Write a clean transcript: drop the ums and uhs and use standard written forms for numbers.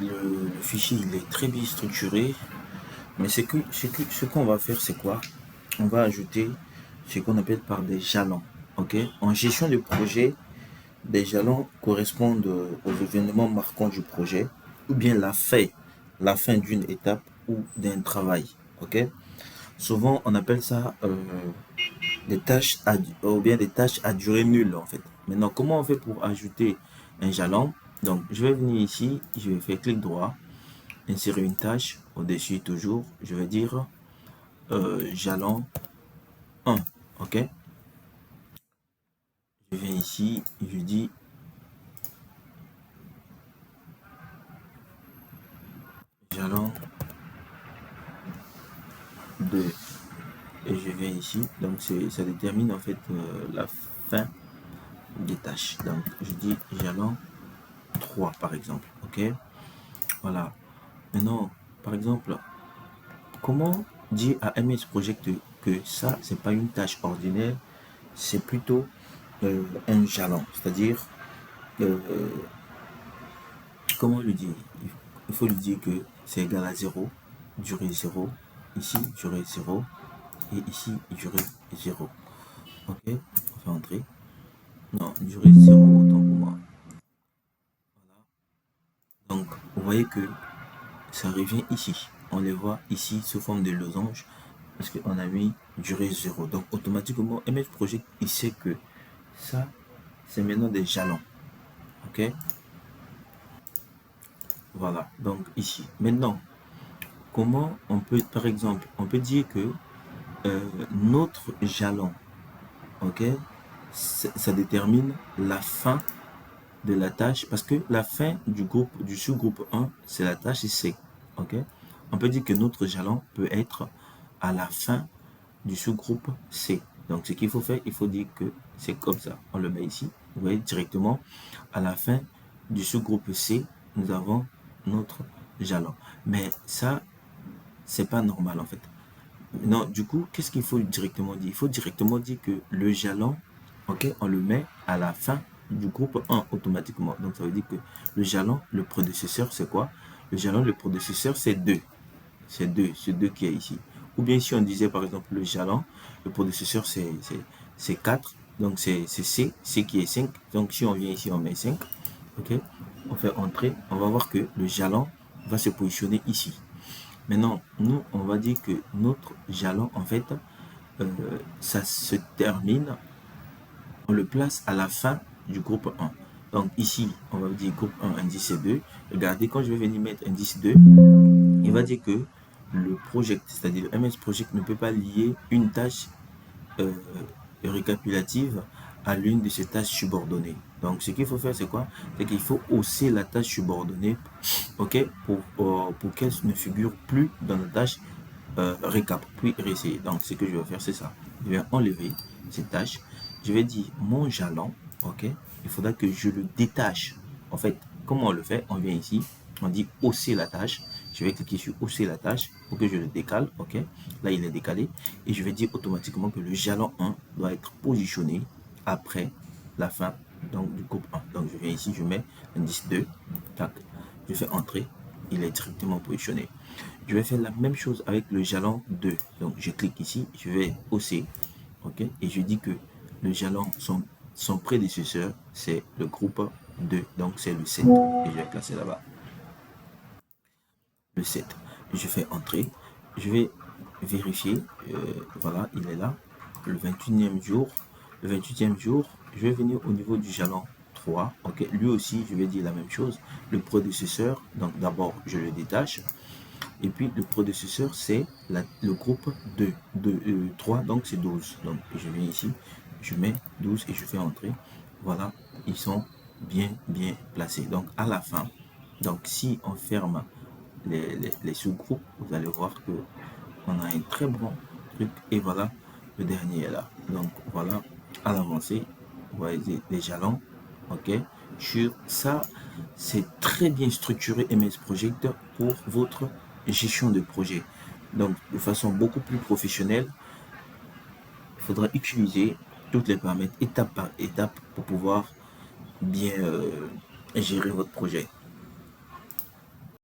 le fichier il est très bien structuré, mais ce qu'on va faire, c'est quoi? On va ajouter ce qu'on appelle par des jalons. Ok? En gestion de projet, des jalons correspondent aux événements marquants du projet, ou bien la fin d'une étape ou d'un travail. Ok? Souvent, on appelle ça des tâches ou bien des tâches à durée nulle en fait. Maintenant, comment on fait pour ajouter un jalon? Donc, je vais venir ici, je vais faire clic droit, insérer une tâche au-dessus toujours, je vais dire jalon 1. Ok? Je viens ici, je dis jalon 2 et je viens ici. Donc, ça détermine en fait la fin des tâches. Donc, je dis jalon 3 par exemple. Ok? Voilà. Maintenant, par exemple, comment dire à MS Project que ça, c'est pas une tâche ordinaire, c'est plutôt un jalon. C'est-à-dire, euh, comment le dire? Il faut lui dire que c'est égal à 0, durée 0, ici, durée 0, et ici, durée 0. Ok, on fait entrer. Non, durée 0, autant pour moi. Voilà. Donc, vous voyez que ça revient ici. On les voit ici sous forme de losange parce qu'on a mis durée 0. Donc, automatiquement, MS Project, il sait que ça, c'est maintenant des jalons. Ok, voilà. Donc, ici. Maintenant, comment on peut, par exemple, on peut dire que notre jalon, ok, ça détermine la fin de la tâche parce que la fin du sous-groupe 1, c'est la tâche C. Ok, on peut dire que notre jalon peut être à la fin du sous-groupe C. Donc, ce qu'il faut faire, il faut dire que c'est comme ça. On le met ici. Vous voyez directement à la fin du sous-groupe C, nous avons notre jalon. Mais ça, c'est pas normal en fait. Non, du coup, qu'est-ce qu'il faut directement dire? Il faut directement dire que le jalon, ok, on le met à la fin du groupe 1 automatiquement. Donc ça veut dire que le jalon, le prédécesseur, c'est quoi? Le jalon, le prédécesseur, c'est 2. C'est 2 qui est ici. Ou bien si on disait par exemple le jalon, le prédécesseur, c'est 4. Donc c'est C qui est 5. Donc si on vient ici, on met 5. Ok, on fait entrer, on va voir que le jalon va se positionner ici. Maintenant, nous, on va dire que notre jalon, en fait, euh, ça se termine, on le place à la fin du groupe 1. Donc ici, on va dire groupe 1, indice 2. Regardez, quand je vais venir mettre indice 2, il va dire que le project, c'est-à-dire le MS Project ne peut pas lier une tâche euh, récapitulative à l'une de ces tâches subordonnées. Donc ce qu'il faut faire, c'est quoi? C'est qu'il faut hausser la tâche subordonnée, ok, pour qu'elle ne figure plus dans la tâche récap, puis réessayer. Donc ce que je vais faire, c'est ça. Je vais enlever cette tâche. Je vais dire mon jalon, ok. Il faudra que je le détache. En fait, comment on le fait? On vient ici, on dit hausser la tâche. Je vais cliquer sur hausser la tâche pour que je le décale, ok. Là, il est décalé. Et je vais dire automatiquement que le jalon 1 doit être positionné après la fin donc, du groupe 1. Donc je viens ici, je mets indice 2, tac, je fais entrer, il est directement positionné. Je vais faire la même chose avec le jalon 2. Donc je clique ici, je vais hausser, ok, et je dis que le jalon, son prédécesseur, c'est le groupe 2, donc c'est le 7. Et je vais placer là-bas le 7. Je fais entrer, je vais vérifier, voilà, il est là, le 21e jour. Le 28e jour, je vais venir au niveau du jalon 3, ok, lui aussi, je vais dire la même chose, le prédécesseur, donc d'abord, je le détache, et puis le prédécesseur, c'est le groupe 2, 3, donc c'est 12. Donc je viens ici, je mets 12 et je fais entrer. Voilà, ils sont bien placés. Donc à la fin, donc si on ferme les sous-groupes, vous allez voir que on a un très bon truc. Et voilà, le dernier est là. Donc voilà, à l'avancée, vous voyez les jalons, ok. Sur ça, c'est très bien structuré MS Project pour votre gestion de projet. Donc de façon beaucoup plus professionnelle, il faudra utiliser toutes les paramètres étape par étape pour pouvoir bien gérer votre projet.